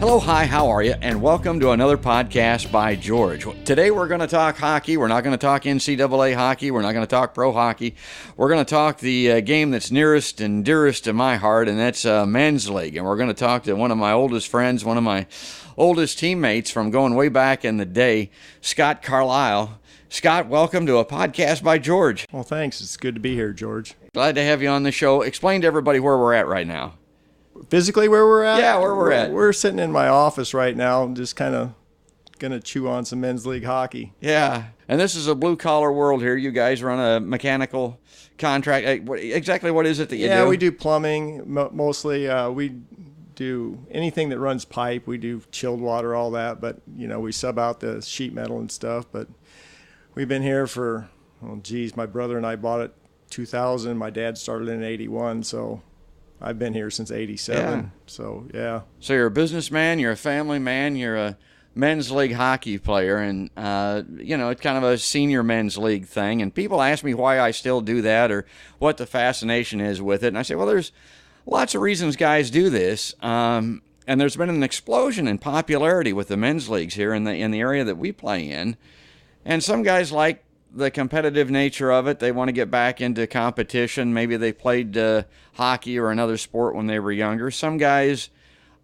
Hello, hi, how are you? And welcome to another podcast by George. Today we're going to talk hockey. We're not going to talk NCAA hockey. We're not going to talk pro hockey. We're going to talk the game that's nearest and dearest to my heart, and that's men's league. And we're going to talk to one of my oldest friends, one of my oldest teammates from going way back in the day, Scott Carlisle. Scott, welcome to a podcast by George. Well, thanks. It's good to be here, George. Glad to have you on the show. Explain to everybody where we're at right now. Physically where we're at? Yeah, where we're at. We're sitting in my office right now, just kind of going to chew on some men's league hockey. Yeah, and this is a blue-collar world here. You guys run a mechanical contract. Exactly what is it that you do? Yeah, we do plumbing mostly. We do anything that runs pipe. We do chilled water, all that, but, you know, we sub out the sheet metal and stuff. But we've been here for, my brother and I bought it 2000. My dad started in 81, so I've been here since 87. Yeah. So, yeah. So you're a businessman, you're a family man, you're a men's league hockey player, and, it's kind of a senior men's league thing. And people ask me why I still do that or what the fascination is with it. And I say, well, there's lots of reasons guys do this. And there's been an explosion in popularity with the men's leagues here in the area that we play in. And some guys like the competitive nature of it. They want to get back into competition. Maybe they played hockey or another sport when they were younger. Some guys,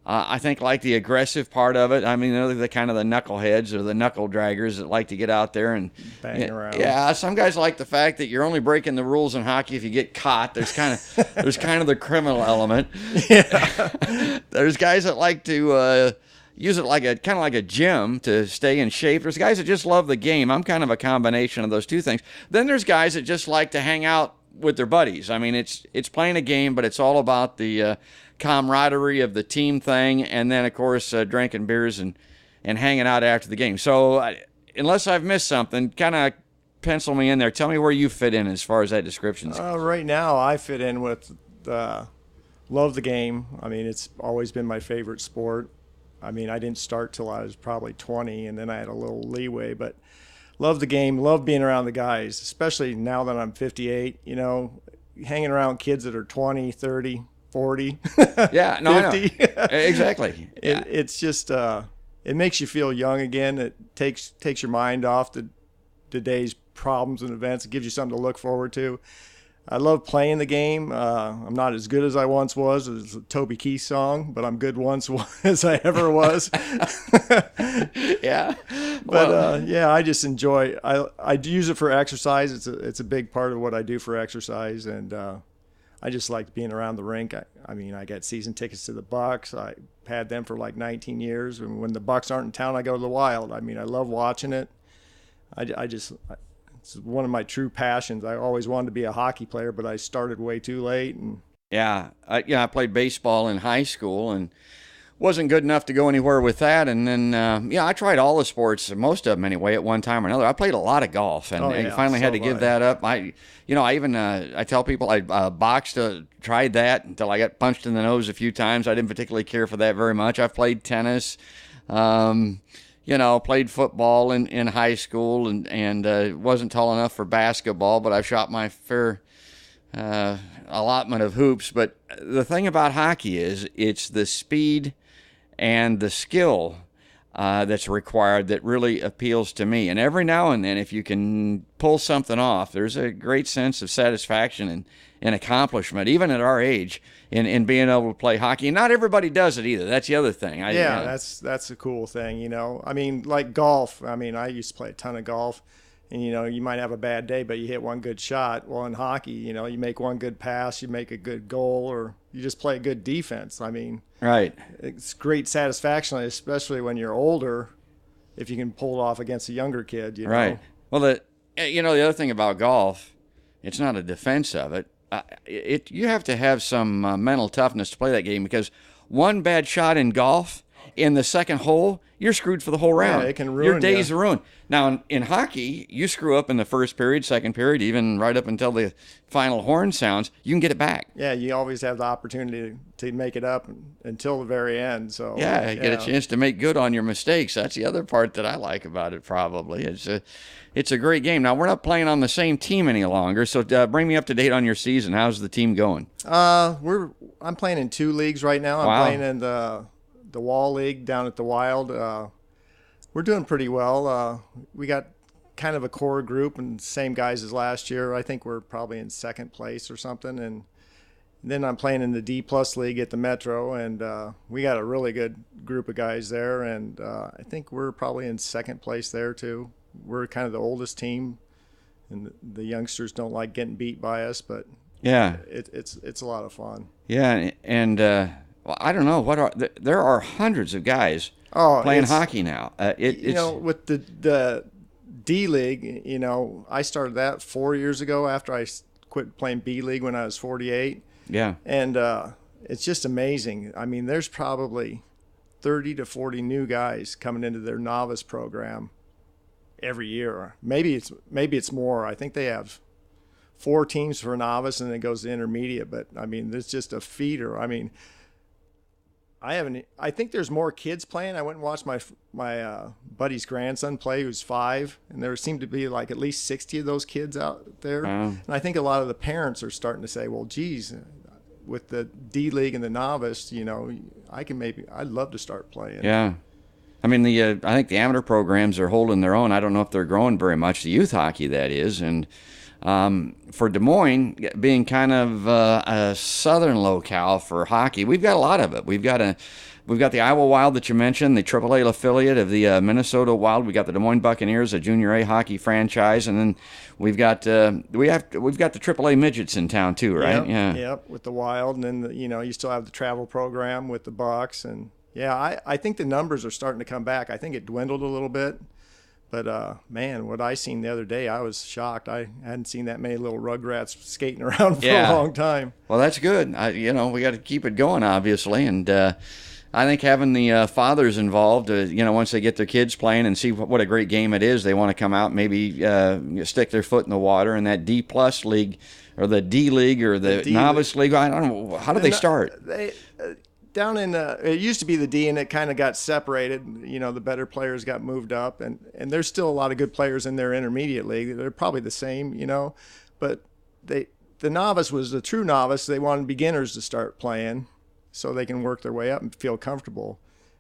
I think, like the aggressive part of it. I mean, they're the kind of the knuckleheads or the knuckle draggers that like to get out there and bang around. Yeah, some guys like the fact that you're only breaking the rules in hockey if you get caught. There's kind of the criminal element. Yeah. There's guys that like to use it like a gym to stay in shape. There's guys that just love the game. I'm kind of a combination of those two things. Then there's guys that just like to hang out with their buddies. I mean, it's playing a game, but it's all about the camaraderie of the team thing, and then of course drinking beers and hanging out after the game. So unless I've missed something, kind of pencil me in there. Tell me where you fit in as far as that description. Right now, I fit in with love the game. I mean, it's always been my favorite sport. I mean, I didn't start till I was probably 20, and then I had a little leeway, but love the game, love being around the guys, especially now that I'm 58, hanging around kids that are 20, 30, 40, yeah, no, 50. Exactly. Yeah. It's just, it makes you feel young again. It takes your mind off the day's problems and events. It gives you something to look forward to. I love playing the game. I'm not as good as I once was. It's a Toby Keith song, but I'm good once as I ever was. Yeah. But I just enjoy. I use it for exercise. It's a big part of what I do for exercise, and I just like being around the rink. I mean, I got season tickets to the Bucks. I had them for like 19 years. And when the Bucks aren't in town, I go to the Wild. I mean, I love watching it. It's one of my true passions. I always wanted to be a hockey player, but I started way too late. And I played baseball in high school and wasn't good enough to go anywhere with that. And then, I tried all the sports, most of them anyway, at one time or another. I played a lot of golf, and I finally had to give that up. I tell people I boxed, tried that until I got punched in the nose a few times. I didn't particularly care for that very much. I've played tennis. Played football in high school and wasn't tall enough for basketball, but I've shot my fair allotment of hoops. But the thing about hockey is it's the speed and the skill that's required that really appeals to me. And every now and then, if you can pull something off, there's a great sense of satisfaction and accomplishment, even at our age, in being able to play hockey. And not everybody does it either. That's the other thing. That's a cool thing, I mean, like golf. I mean, I used to play a ton of golf, and, you might have a bad day, but you hit one good shot. Well, in hockey, you make one good pass, you make a good goal, or you just play a good defense. I mean, right. It's great satisfaction, especially when you're older, if you can pull it off against a younger kid, Right. Well, the other thing about golf, it's not a defense of it. You have to have some mental toughness to play that game, because one bad shot in golf in the second hole, you're screwed for the whole round. Yeah, it can ruin your day's ruined. Now, in hockey, you screw up in the first period, second period, even right up until the final horn sounds, you can get it back. Yeah, you always have the opportunity to make it up until the very end. So you get a chance to make good on your mistakes. That's the other part that I like about it, probably. It's a great game. Now, we're not playing on the same team any longer, so bring me up to date on your season. How's the team going? I'm playing in 2 leagues right now. I'm playing in the the Wall League down at the Wild. We're doing pretty well. We got kind of a core group and same guys as last year. I think we're probably in second place or something. And then I'm playing in the D Plus League at the Metro, and we got a really good group of guys there. And I think we're probably in second place there too. We're kind of the oldest team, and the youngsters don't like getting beat by us, but Yeah. it's a lot of fun. Yeah, and well, I don't know there are hundreds of guys Oh, playing hockey now. You know, with the D League, you know, I started that 4 years ago after I quit playing B League when I was 48. Yeah. And it's just amazing. I mean, there's probably 30 to 40 new guys coming into their novice program every year. Maybe it's more. I think they have 4 teams for novice, and then it goes to intermediate. But I mean, it's just a feeder. I mean, I think there's more kids playing. I went and watched my buddy's grandson play, who's 5, and there seemed to be like at least 60 of those kids out there. And I think a lot of the parents are starting to say, well, geez, with the D League and the novice, you know, I'd love to start playing. Yeah. I mean, I think the amateur programs are holding their own. I don't know if they're growing very much, the youth hockey, that is. And for Des Moines, being kind of a southern locale for hockey, we've got a lot of it. We've got the Iowa Wild that you mentioned, the AAA affiliate of the Minnesota Wild. We got the Des Moines Buccaneers, a Junior A hockey franchise, and then we've got the AAA midgets in town too, right? Yep, with the Wild, and then you still have the travel program with the Bucks, and I think the numbers are starting to come back. I think it dwindled a little bit. But, man, what I seen the other day, I was shocked. I hadn't seen that many little rugrats skating around for a long time. Well, that's good. We got to keep it going, obviously. And I think having the fathers involved, once they get their kids playing and see what a great game it is, they want to come out and maybe stick their foot in the water in that D Plus League or the D League or the Novice League. I don't know. How did they start? Down in it used to be the D, and it kind of got separated. The better players got moved up, and there's still a lot of good players in their intermediate league. They're probably the same, but the novice was the true novice. They wanted beginners to start playing so they can work their way up and feel comfortable.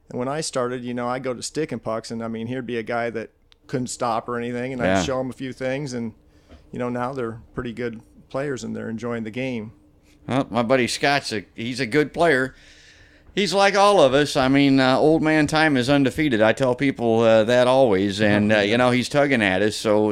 And when I started, I'd go to stick and pucks, and I mean, here'd be a guy that couldn't stop or anything, and I'd show him a few things, and now they're pretty good players and they're enjoying the game. Well, my buddy Scott's he's a good player. He's like all of us. I mean, old man time is undefeated. I tell people that always, and he's tugging at us. So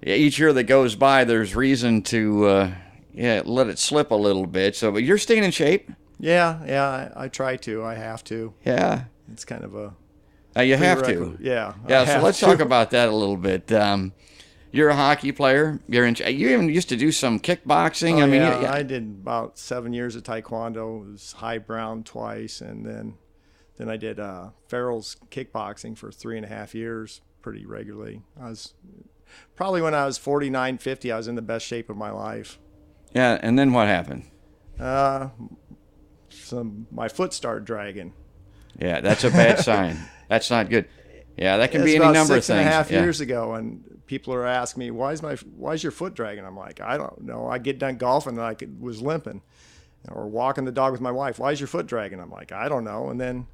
each year that goes by, there's reason to let it slip a little bit. So, but you're staying in shape. Yeah, I try to. I have to. Yeah, it's kind of a. You have to. Yeah. So let's talk about that a little bit. You're a hockey player. You even used to do some kickboxing. I did about 7 years of taekwondo. It was high brown twice, and then I did Farrell's kickboxing for 3.5 years pretty regularly. I was probably when I was 49, 50, I was in the best shape of my life. Yeah, and then what happened? My foot started dragging. Yeah, that's a bad sign. That's not good. Yeah, that can be any number of things. About 6.5 years ago, and people are asking me, why's your foot dragging? I'm like, I don't know. I get done golfing and I was limping, or walking the dog with my wife. Why's your foot dragging? I'm like, I don't know. And then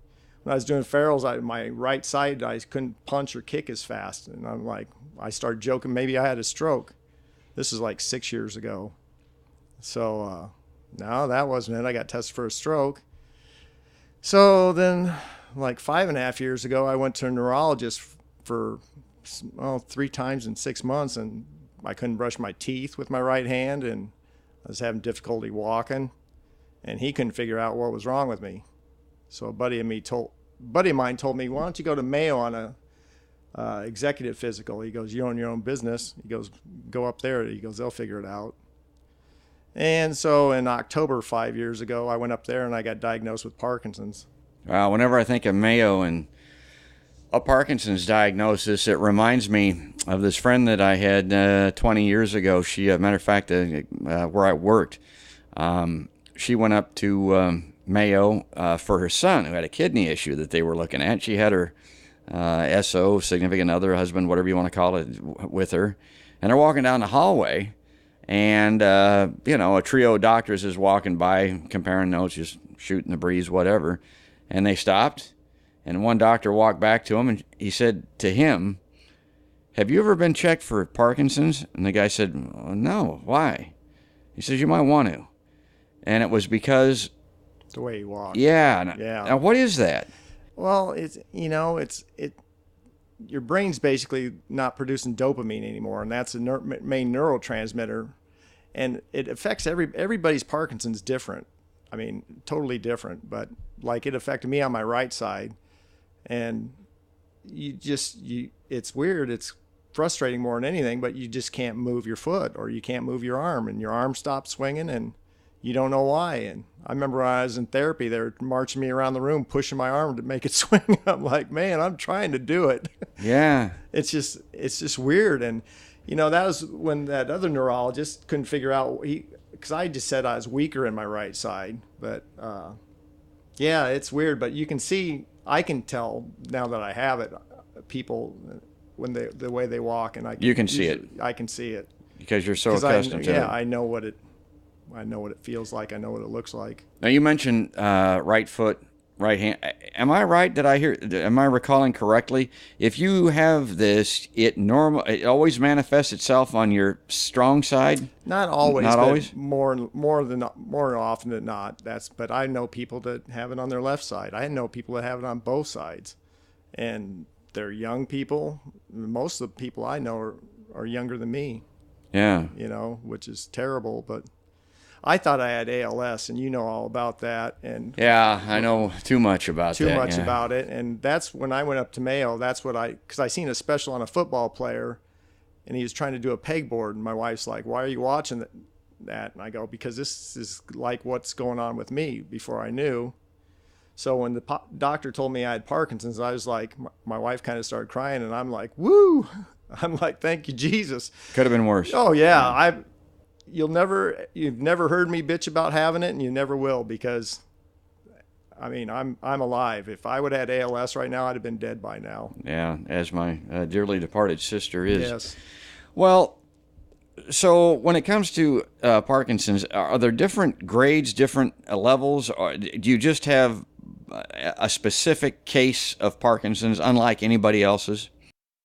when I was doing Farrell's, my right side, I couldn't punch or kick as fast. And I'm like, I started joking, maybe I had a stroke. This is like 6 years ago. So no, that wasn't it. I got tested for a stroke. So then like 5.5 years ago, I went to a neurologist for 3 times in 6 months, and I couldn't brush my teeth with my right hand, and I was having difficulty walking, and he couldn't figure out what was wrong with me. So a buddy of mine told me, why don't you go to Mayo on a executive physical? He goes, you own your own business. He goes, go up there. He goes, they'll figure it out. And so in October 5 years ago, I went up there and I got diagnosed with Parkinson's. Whenever I think of Mayo and a Parkinson's diagnosis, it reminds me of this friend that I had 20 years ago. She, matter of fact, where I worked, she went up to Mayo for her son who had a kidney issue that they were looking at. She had her SO, significant other, husband, whatever you want to call it, with her. And they're walking down the hallway, and, a trio of doctors is walking by, comparing notes, just shooting the breeze, whatever. And they stopped, and one doctor walked back to him, and he said to him, "Have you ever been checked for Parkinson's?" And the guy said, "Oh, no, why?" He says, "You might want to." And it was because, The way he walked. yeah. Yeah. Now, what is that? Well, your brain's basically not producing dopamine anymore, and that's a main neurotransmitter, and it affects everybody's Parkinson's different. I mean, totally different, but like it affected me on my right side, and it's weird. It's frustrating more than anything, but you just can't move your foot or you can't move your arm, and your arm stops swinging, and you don't know why. And I remember when I was in therapy, they were marching me around the room, pushing my arm to make it swing. I'm like, man, I'm trying to do it. Yeah. It's just weird. And, that was when that other neurologist couldn't figure out, because I just said I was weaker in my right side. But, yeah, it's weird. But I can tell now that I have it, people, when the way they walk. And You can see it. I can see it. Because you're so accustomed to it. Yeah, I know what it feels like. I know what it looks like. Now, you mentioned right foot, right hand. Am I right? Am I recalling correctly? If you have this, it always manifests itself on your strong side? Not always. Not but always? More often than not. But I know people that have it on their left side. I know people that have it on both sides. And they're young people. Most of the people I know are younger than me. Yeah. Which is terrible, but I thought I had ALS, and you know all about that. And yeah, I know too much about about it. And that's when I went up to Mayo. That's because I seen a special on a football player, and he was trying to do a pegboard. And my wife's like, "Why are you watching that?" And I go, "Because this is like what's going on with me before I knew." So when the doctor told me I had Parkinson's, I was like, my wife kind of started crying, and I'm like, "Woo!" I'm like, "Thank you, Jesus." Could have been worse. Oh yeah, you've never heard me bitch about having it, and you never will, because I mean, I'm alive. If I would have had ALS right now, I'd have been dead by now. Yeah, as my dearly departed sister is. Yes. Well, so when it comes to Parkinson's, are there different grades, different levels, or do you just have a specific case of Parkinson's unlike anybody else's?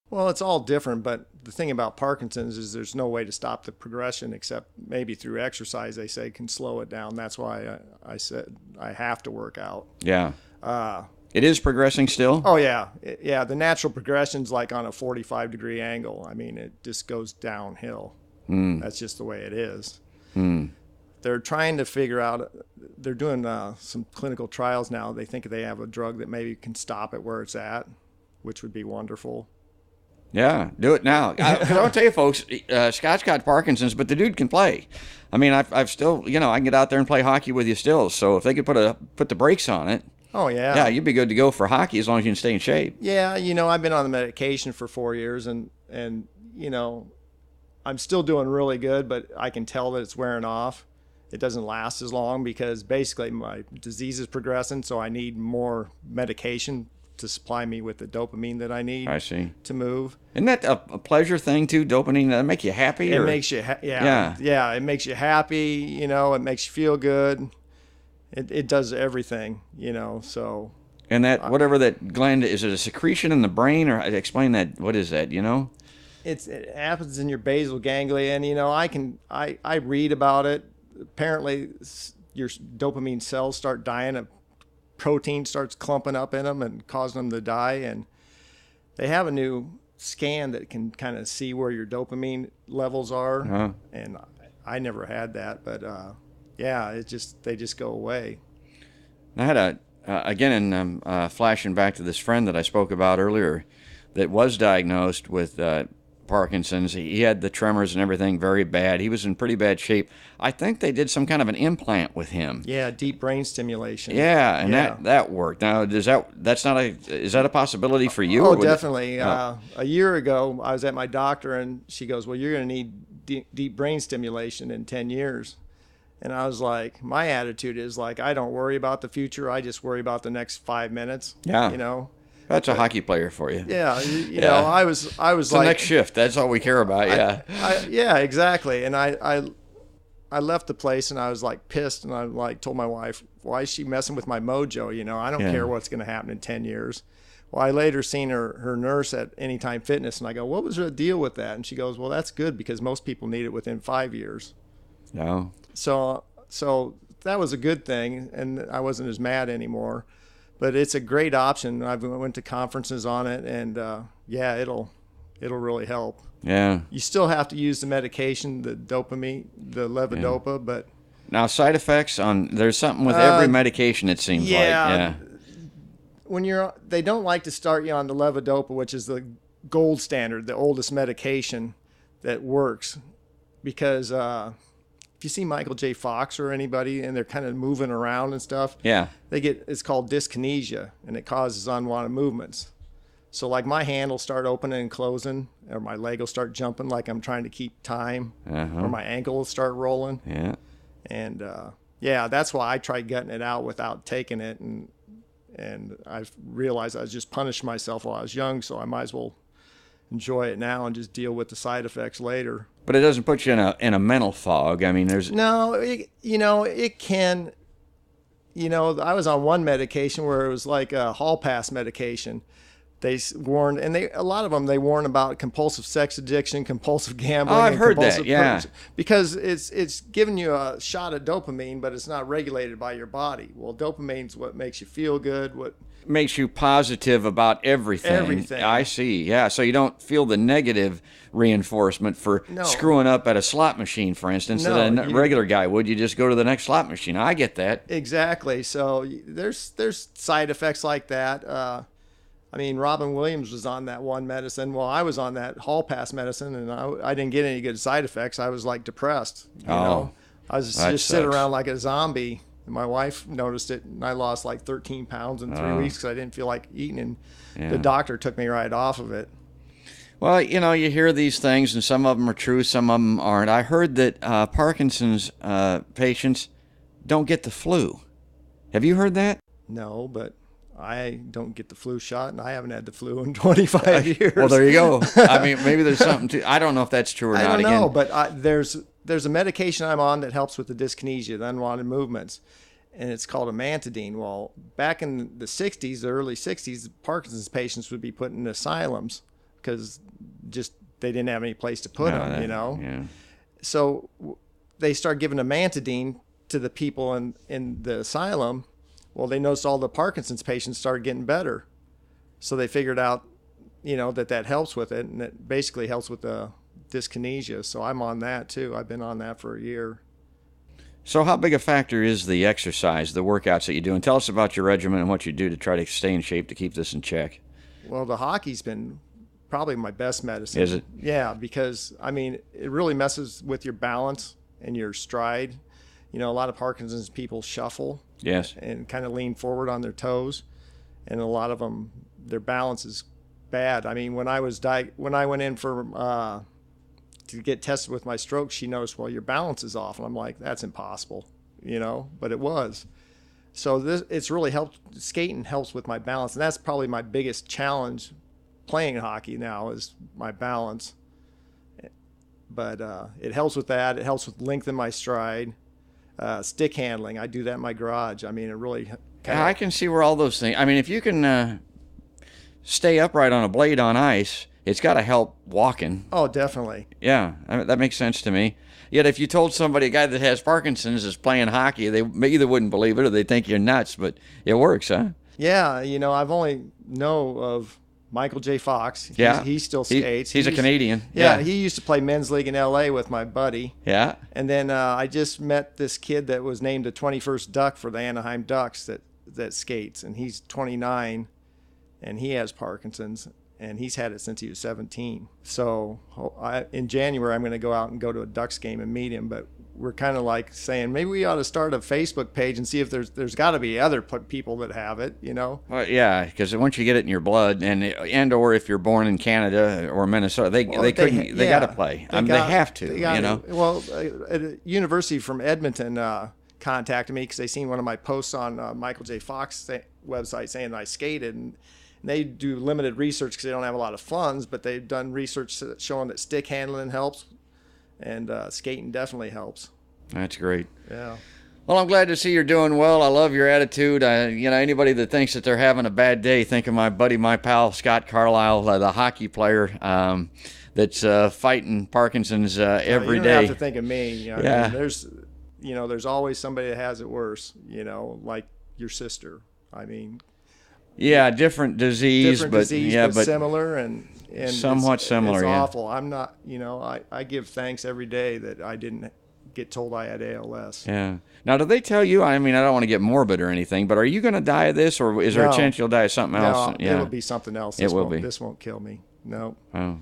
Well, it's all different, but the thing about Parkinson's is there's no way to stop the progression except maybe through exercise. They say can slow it down. That's why I said I have to work out. Yeah. It is progressing still? Oh, yeah. Yeah, the natural progression's like on a 45-degree angle. I mean, it just goes downhill. That's just the way it is. They're trying to figure out, they're doing some clinical trials now. They think they have a drug that maybe can stop it where it's at, which would be wonderful. Yeah, do it now. I'll tell you, folks, Scott's got Parkinson's, but the dude can play. I mean, I've still, I can get out there and play hockey with you still. So if they could put the brakes on it, oh yeah, yeah, you'd be good to go for hockey as long as you can stay in shape. Yeah, I've been on the medication for 4 years, and I'm still doing really good, but I can tell that it's wearing off. It doesn't last as long because basically my disease is progressing, so I need more medication to supply me with the dopamine that I need. I see. To move. Isn't that a pleasure thing too? Dopamine, that make you happy? It makes you yeah. It makes you happy. It makes you feel good. It does everything. So. And that whatever that gland is, it a secretion in the brain, or explain that? What is that? It happens in your basal ganglia, and I read about it. Apparently, your dopamine cells start dying. A protein starts clumping up in them and causing them to die. And they have a new scan that can kind of see where your dopamine levels are. Uh-huh. And I never had that, but they just go away. I had again, flashing back to this friend that I spoke about earlier, that was diagnosed with Parkinson's. He had the tremors and everything very bad. He was in pretty bad shape. I think they did some kind of an implant with him. Yeah, deep brain stimulation. Yeah, and that worked. Now, is that a possibility for you? Oh, definitely. A year ago, I was at my doctor, and she goes, "Well, you're going to need deep brain stimulation in 10 years." And I was like, my attitude is like, I don't worry about the future. I just worry about the next 5 minutes. Yeah. That's a hockey player for you. Yeah, I was it's like the next shift. That's all we care about. Yeah. Yeah, exactly. And I I left the place and I was like pissed, and I like told my wife, why is she messing with my mojo? You know, I don't Yeah. care what's going to happen in 10 years. Well, I later seen her nurse at Anytime Fitness, and I go, what was the deal with that? And she goes, well, that's good because most people need it within 5 years. No. So that was a good thing, and I wasn't as mad anymore. But it's a great option. I went to conferences on it, and yeah, it'll really help. Yeah. You still have to use the medication, the dopamine, the levodopa, but Now, side effects there's something with every medication, it seems like. Yeah. when they don't like to start you on the levodopa, which is the gold standard, the oldest medication that works, because if you see Michael J. Fox or anybody and they're kind of moving around and stuff, Yeah. it's called dyskinesia, and it causes unwanted movements. So like my hand will start opening and closing, or my leg will start jumping like I'm trying to keep time, or my ankle will start rolling. Yeah. And yeah, that's why I tried gutting it out without taking it, and I realized I was just punishing myself while I was young, so I might as well enjoy it now and just deal with the side effects later. But it doesn't put you in a mental fog. I mean, there's No, it can. I was on one medication where it was like a hall pass medication. They warned, and a lot of them, they warn about compulsive sex addiction, compulsive gambling. Oh, I've and heard that, compulsive yeah. purchase, because it's giving you a shot of dopamine, but it's not regulated by your body. Well, dopamine's what makes you feel good, what makes you positive about everything. Everything. I see. Yeah. So you don't feel the negative reinforcement for screwing up at a slot machine, for instance, that a regular guy would. You just go to the next slot machine. I get that. Exactly. So there's side effects like that. I mean, Robin Williams was on that one medicine. Well, I was on that hall pass medicine, and I didn't get any good side effects. I was like depressed. You know? I was just sitting around like a zombie. And my wife noticed it, and I lost like 13 pounds in 3 weeks because I didn't feel like eating, and the doctor took me right off of it. Well, you hear these things, and some of them are true, some of them aren't. I heard that Parkinson's patients don't get the flu. Have you heard that? No, but I don't get the flu shot, and I haven't had the flu in 25 years. Well, there you go. I mean, maybe there's something to. I don't know if that's true or not. I don't know, but there's a medication I'm on that helps with the dyskinesia, the unwanted movements, and it's called amantadine. Well, back in the 60s, the early 60s, Parkinson's patients would be put in asylums because just they didn't have any place to put them, Yeah. So they start giving amantadine to the people in the asylum. Well, they noticed all the Parkinson's patients started getting better. So they figured out, that helps with it, and it basically helps with the dyskinesia. So I'm on that too. I've been on that for a year. So how big a factor is the exercise, the workouts that you do? And tell us about your regimen and what you do to try to stay in shape to keep this in check. Well, the hockey's been probably my best medicine. Is it? Yeah, because, I mean, it really messes with your balance and your stride. A lot of Parkinson's people shuffle. Yes. And kind of lean forward on their toes. And a lot of them, their balance is bad. I mean, when I went in for to get tested with my stroke, she noticed, well, your balance is off. And I'm like, that's impossible, but it was. So it's really helped. Skating helps with my balance. And that's probably my biggest challenge playing hockey now is my balance. But it helps with that. It helps with lengthening my stride. Stick handling, I do that in my garage. I mean, it really I can see where all those things. I mean, if you can stay upright on a blade on ice, it's got to help walking. Oh, definitely. Yeah, that makes sense to me. Yet if you told somebody a guy that has Parkinson's is playing hockey, they either wouldn't believe it or they think you're nuts, but it works, huh? Yeah, I've only know of Michael J. Fox. He still skates. He's a Canadian. Yeah, he used to play men's league in L.A. with my buddy. Yeah. And then I just met this kid that was named the 21st Duck for the Anaheim Ducks that skates, and he's 29, and he has Parkinson's, and he's had it since he was 17. So in January, I'm going to go out and go to a Ducks game and meet him, but we're kind of like saying maybe we ought to start a Facebook page and see if there's got to be other people that have it, Well, yeah, because once you get it in your blood, and or if you're born in Canada or Minnesota, they got to play. They have to. Well, a university from Edmonton contacted me because they seen one of my posts on Michael J. Fox website saying that I skated, and they do limited research because they don't have a lot of funds, but they've done research showing that stick handling helps. And skating definitely helps. That's great. Yeah. Well, I'm glad to see you're doing well. I love your attitude. Anybody that thinks that they're having a bad day, think of my pal, Scott Carlisle, the hockey player that's fighting Parkinson's every you don't day. have to think of me. Yeah. There's always somebody that has it worse, like your sister. I mean, yeah, different disease, but similar and somewhat similar. It's yeah. awful. I'm not, I give thanks every day that I didn't get told I had ALS. Yeah. Now, do they tell you? I mean, I don't want to get morbid or anything, but are you going to die of this, or is there a chance you'll die of something else? No, it'll be something else. It will be. This won't kill me. No. Oh.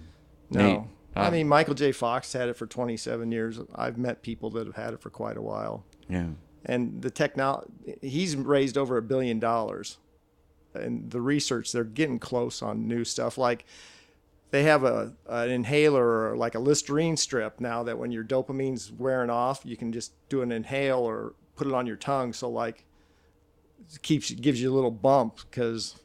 No. Neat. I mean, Michael J. Fox had it for 27 years. I've met people that have had it for quite a while. Yeah. And the technology, he's raised over $1 billion. And the research, they're getting close on new stuff. Like they have an inhaler or like a Listerine strip now that when your dopamine's wearing off, you can just do an inhale or put it on your tongue. So like it gives you a little bump, because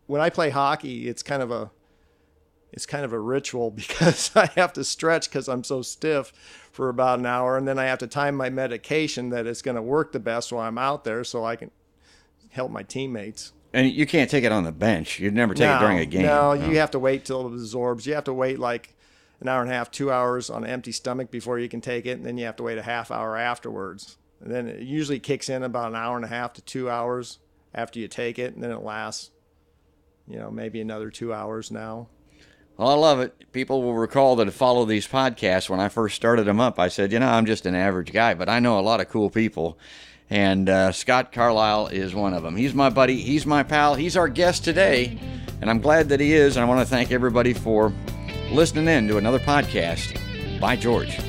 when I play hockey, it's kind of a ritual because I have to stretch because I'm so stiff for about an hour, and then I have to time my medication that it's going to work the best while I'm out there so I can help my teammates. And you can't take it on the bench. You'd never take it during a game. No, you have to wait till it absorbs. You have to wait like an hour and a half, 2 hours on an empty stomach before you can take it, and then you have to wait a half hour afterwards. And then it usually kicks in about an hour and a half to 2 hours after you take it, and then it lasts, maybe another 2 hours now. Well, I love it. People will recall that to follow these podcasts, when I first started them up, I said, I'm just an average guy, but I know a lot of cool people. And Scott Carlisle is one of them. He's my buddy. He's my pal. He's our guest today, and I'm glad that he is. And I want to thank everybody for listening in to another podcast. By George.